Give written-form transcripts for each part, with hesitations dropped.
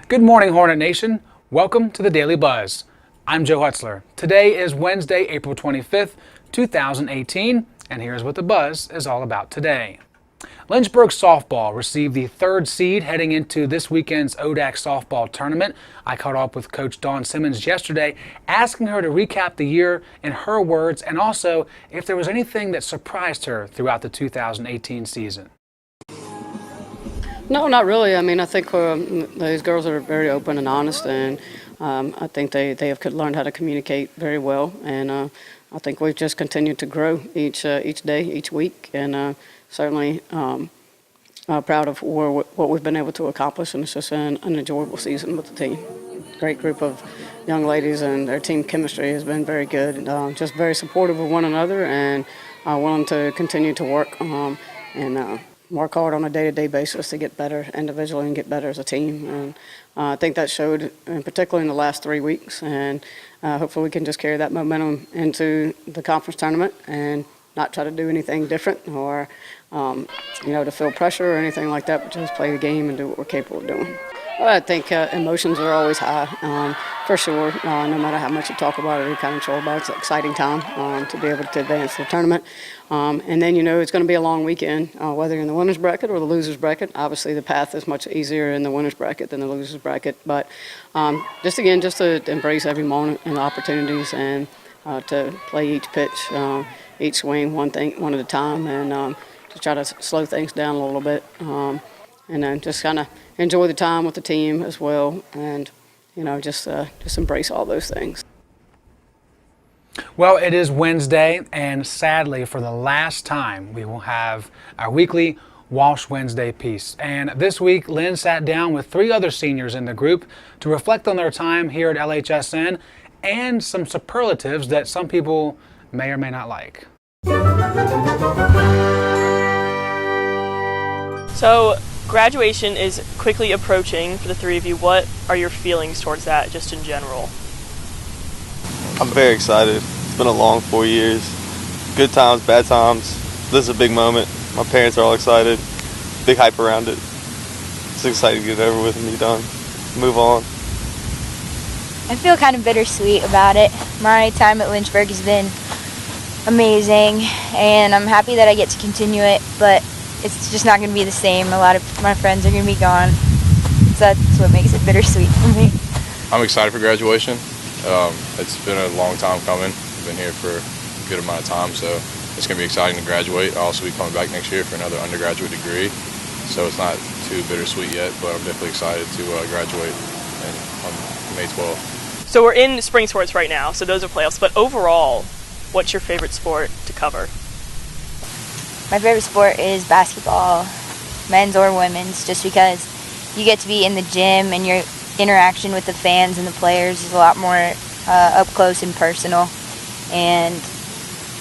Good morning, Hornet Nation. Welcome to the Daily Buzz. I'm Joe Hutzler. Today is Wednesday, April 25th, 2018, and here's what the Buzz is all about today. Lynchburg softball received the third seed heading into this weekend's ODAC Softball Tournament. I caught up with Coach Simmons yesterday, asking her to recap the year in her words and also if there was anything that surprised her throughout the 2018 season. No, not really. I mean, I think these girls are very open and honest, and I think they have learned how to communicate very well. And I think we've just continued to grow each day, each week, and certainly proud of what we've been able to accomplish. And it's just an enjoyable season with the team. Great group of young ladies, and their team chemistry has been very good. Just very supportive of one another, and willing to continue to work and work hard on a day-to-day basis to get better individually and get better as a team. And I think that showed, particularly in the last 3 weeks. And hopefully we can just carry that momentum into the conference tournament and not try to do anything different or, to feel pressure or anything like that, but just play the game and do what we're capable of doing. Well, I think emotions are always high, for sure. No matter how much you talk about it or kind of troll about it, it's an exciting time to be able to advance the tournament. And then, it's going to be a long weekend, whether you're in the winner's bracket or the loser's bracket. Obviously, the path is much easier in the winner's bracket than the loser's bracket. But just to embrace every moment and opportunities and to play each pitch, each swing, one at a time, and to try to slow things down a little bit. And then just kind of enjoy the time with the team as well, and just embrace all those things. Well, it is Wednesday, and sadly, for the last time, we will have our weekly Walsh Wednesday piece. And this week, Lynn sat down with 3 other seniors in the group to reflect on their time here at LHSN and some superlatives that some people may or may not like. So, graduation is quickly approaching for the 3 of you. What are your feelings towards that, just in general? I'm very excited. It's been a long 4 years. Good times, bad times. This is a big moment. My parents are all excited. Big hype around it. It's exciting to get it over with and be done. Move on. I feel kind of bittersweet about it. My time at Lynchburg has been amazing, and I'm happy that I get to continue it, but it's just not going to be the same. A lot of my friends are going to be gone, so that's what makes it bittersweet for me. I'm excited for graduation. It's been a long time coming. I've been here for a good amount of time, so it's going to be exciting to graduate. I'll also be coming back next year for another undergraduate degree, so it's not too bittersweet yet, but I'm definitely excited to graduate on May 12th. So we're in spring sports right now, so those are playoffs, but overall, what's your favorite sport to cover? My favorite sport is basketball, men's or women's, just because you get to be in the gym and your interaction with the fans and the players is a lot more up close and personal. And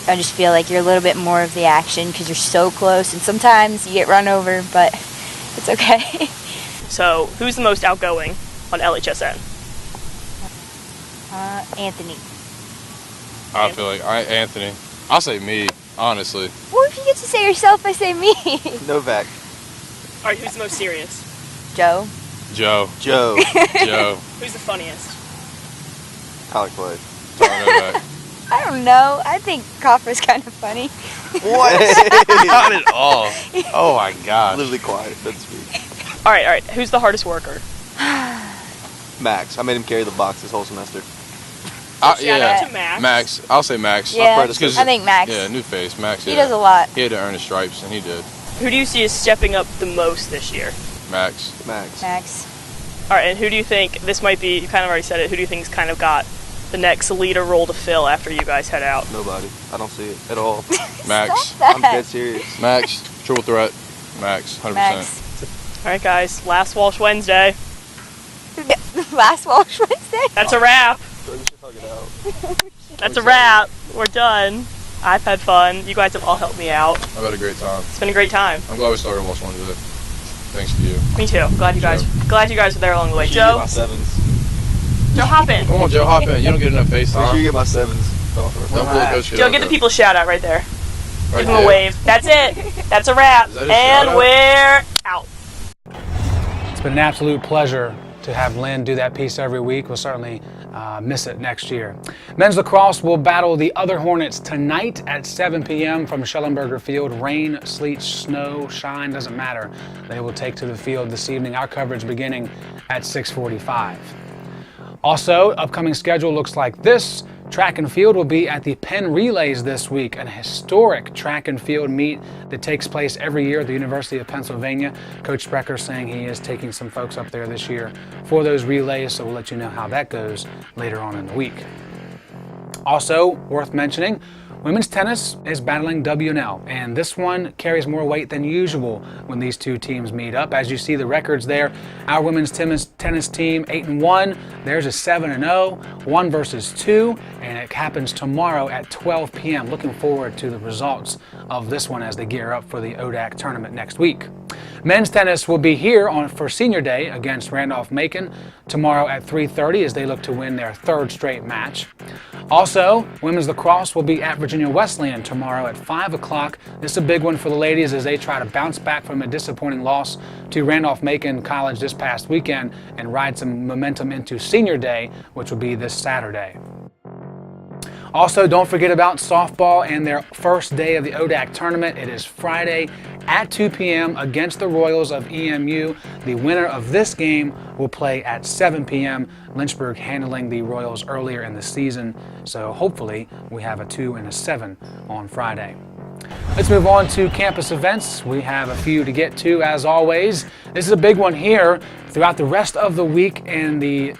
I just feel like you're a little bit more of the action because you're so close, and sometimes you get run over, but it's okay. So who's the most outgoing on LHSN? Anthony. I feel like Anthony. I'll say me, honestly. Well, if you get to say yourself, I say me. Novak. All right, who's the most serious? Joe. Joe. Joe. Joe. Who's the funniest? Alec Clay. Novak. I don't know. I think Coffer's kind of funny. What? Not at all. Oh my gosh. Literally quiet. Doesn't speak. All right. Who's the hardest worker? Max. I made him carry the box this whole semester. Shout out to Max. Max. I'll say Max. Yeah, I think Max. Yeah, new face. Max. He does a lot. He had to earn his stripes, and he did. Who do you see as stepping up the most this year? Max. All right, and who do you think, this might be, you kind of already said it, who do you think's kind of got the next leader role to fill after you guys head out? Nobody. I don't see it at all. Max. I'm dead serious. Max. Triple threat. Max. 100%. Max. All right, guys, last Walsh Wednesday. Last Walsh Wednesday? That's a wrap. We should hug it out. That's a wrap. We're done. I've had fun. You guys have all helped me out. I've had a great time. It's been a great time. I'm glad we started Walsh Wednesday. Thanks to you. Me too. Glad you guys were there along the way. Make Joe? sure you get my sevens. Joe, hop in. Come on, Joe, hop in. You don't get enough face Make time. sure you get my sevens. Don't pull the coach shit Joe, out give the there. people a shout out right there. Right Give them a there. wave. That's it. That's a wrap. Is that a And shout-out? we're out. It's been an absolute pleasure to have Lynn do that piece every week. We'll certainly miss it next year. Men's lacrosse will battle the other Hornets tonight at 7 p.m. from Schellenberger Field. Rain, sleet, snow, shine, doesn't matter. They will take to the field this evening. Our coverage beginning at 6:45. Also, upcoming schedule looks like this. Track and field will be at the Penn Relays this week, an historic track and field meet that takes place every year at the University of Pennsylvania. Coach Sprecher saying he is taking some folks up there this year for those relays, so we'll let you know how that goes later on in the week. Also, worth mentioning, women's tennis is battling WNL, and this one carries more weight than usual when these two teams meet up. As you see the records there, our women's tennis team 8-1, theirs is 7-0, 1 versus 2, and it happens tomorrow at 12 p.m. Looking forward to the results of this one as they gear up for the ODAC tournament next week. Men's tennis will be here for Senior Day against Randolph-Macon tomorrow at 3:30 as they look to win their 3rd straight match. Also, women's lacrosse will be at Virginia Wesleyan tomorrow at 5 o'clock. This is a big one for the ladies as they try to bounce back from a disappointing loss to Randolph-Macon College this past weekend and ride some momentum into Senior Day, which will be this Saturday. Also, don't forget about softball and their first day of the ODAC tournament. It is Friday at 2 p.m. against the Royals of EMU. The winner of this game will play at 7 p.m. Lynchburg handling the Royals earlier in the season, so hopefully we have a 2 and a 7 on Friday. Let's move on to campus events. We have a few to get to as always. This is a big one here throughout the rest of the week in the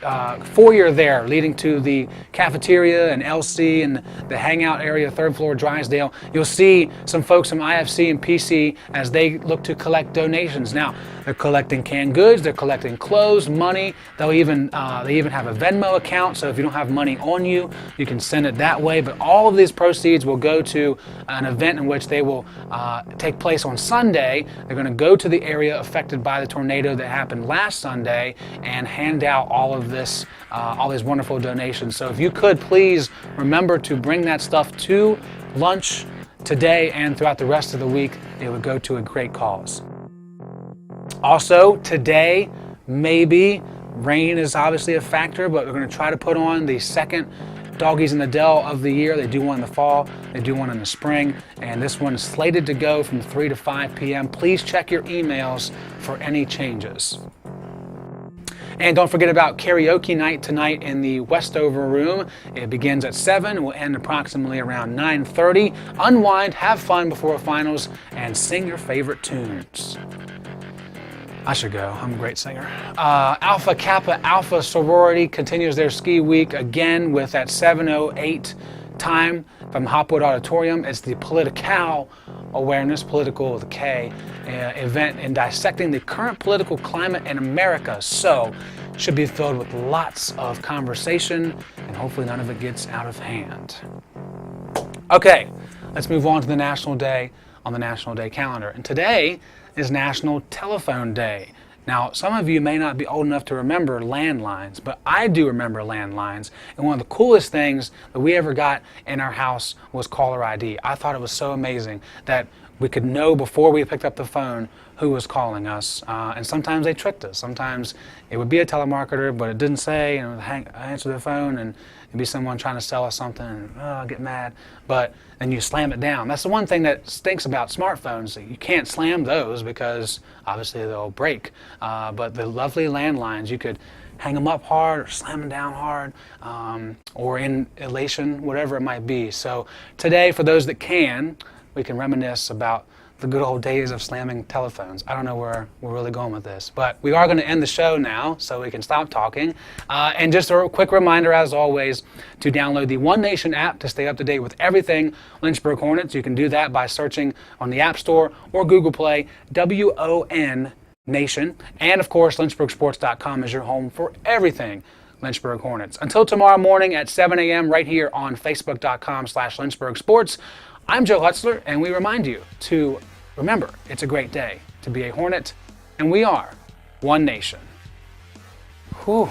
foyer there leading to the cafeteria and LC and the hangout area, 3rd floor Drysdale. You'll see some folks from IFC and PC as they look to collect donations. Now, they're collecting canned goods, they're collecting clothes, money. They even have a Venmo account, so if you don't have money on you, you can send it that way. But all of these proceeds will go to an event in which they will take place on Sunday. They're going to go to the area affected by the tornado that happened last Sunday and hand out all of this, all these wonderful donations. So if you could please remember to bring that stuff to lunch today and throughout the rest of the week. It would go to a great cause. Also today, maybe rain is obviously a factor, but we're going to try to put on the second Doggies in the Dell of the year. They do one in the fall, they do one in the spring, and this one is slated to go from 3 to 5 p.m. Please check your emails for any changes. And don't forget about karaoke night tonight in the Westover room. It begins at 7 and will end approximately around 9:30. Unwind, have fun before finals, and sing your favorite tunes. I should go. I'm a great singer. Alpha Kappa Alpha sorority continues their ski week again with that 7:08 time from Hopwood Auditorium. It's the Political Awareness, political with a K, event in dissecting the current political climate in America. So, should be filled with lots of conversation and hopefully none of it gets out of hand. Okay, let's move on to the National Day on the National Day calendar. And today is National Telephone Day. Now, some of you may not be old enough to remember landlines, but I do remember landlines. And one of the coolest things that we ever got in our house was caller ID. I thought it was so amazing that we could know before we picked up the phone who was calling us. And sometimes they tricked us. Sometimes it would be a telemarketer, but it didn't say, and I answer the phone and it'd be someone trying to sell us something, and I'll get mad. But then you slam it down. That's the one thing that stinks about smartphones. You can't slam those because obviously they'll break. But the lovely landlines, you could hang them up hard or slam them down hard, or in elation, whatever it might be. So today, for those that can, we can reminisce about the good old days of slamming telephones. I don't know where we're really going with this, but we are going to end the show now so we can stop talking. And just a quick reminder, as always, to download the One Nation app to stay up to date with everything Lynchburg Hornets. You can do that by searching on the App Store or Google Play, WON Nation. And of course, lynchburgsports.com is your home for everything Lynchburg Hornets. Until tomorrow morning at 7 a.m. right here on facebook.com/lynchburgsports. I'm Joe Hutzler, and we remind you to remember it's a great day to be a Hornet, and we are One Nation. Whew.